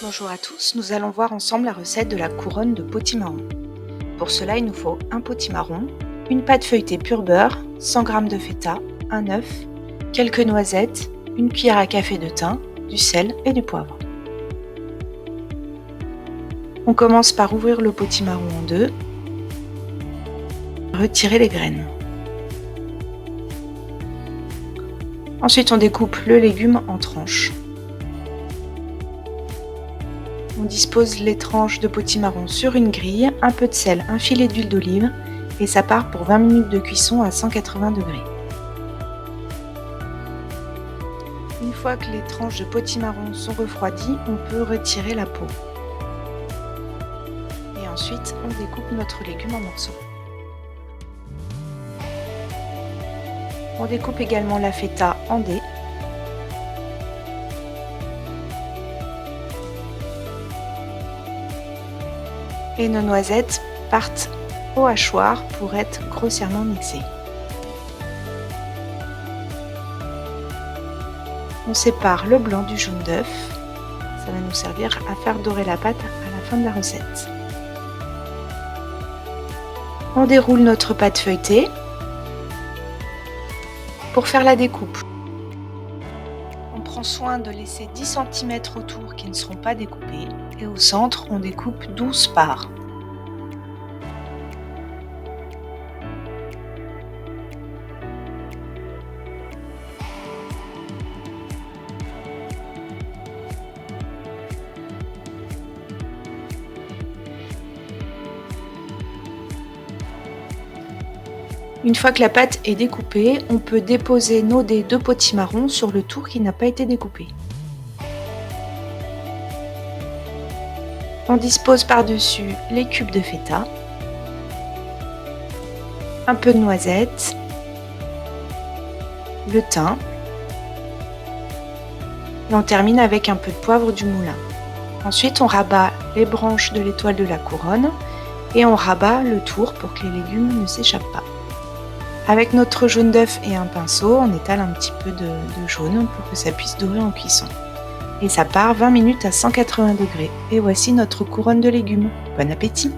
Bonjour à tous, nous allons voir ensemble la recette de la couronne de potimarron. Pour cela, il nous faut un potimarron, une pâte feuilletée pur beurre, 100 g de feta, un œuf, quelques noisettes, une cuillère à café de thym, du sel et du poivre. On commence par ouvrir le potimarron en deux, retirer les graines. Ensuite, on découpe le légume en tranches. On dispose les tranches de potimarron sur une grille, un peu de sel, un filet d'huile d'olive et ça part pour 20 minutes de cuisson à 180 degrés. Une fois que les tranches de potimarron sont refroidies, on peut retirer la peau. Et ensuite, on découpe notre légume en morceaux. On découpe également la feta en dés. Et nos noisettes partent au hachoir pour être grossièrement mixées. On sépare le blanc du jaune d'œuf. Ça va nous servir à faire dorer la pâte à la fin de la recette. On déroule notre pâte feuilletée pour faire la découpe. On prend soin de laisser 10 cm autour qui ne seront pas découpés et au centre on découpe 12 parts. Une fois que la pâte est découpée, on peut déposer nos dés de potimarron sur le tour qui n'a pas été découpé. On dispose par-dessus les cubes de feta, un peu de noisettes, le thym, et on termine avec un peu de poivre du moulin. Ensuite, on rabat les branches de l'étoile de la couronne et on rabat le tour pour que les légumes ne s'échappent pas. Avec notre jaune d'œuf et un pinceau, on étale un petit peu de jaune pour que ça puisse dorer en cuisson. Et ça part 20 minutes à 180 degrés. Et voici notre couronne de légumes. Bon appétit!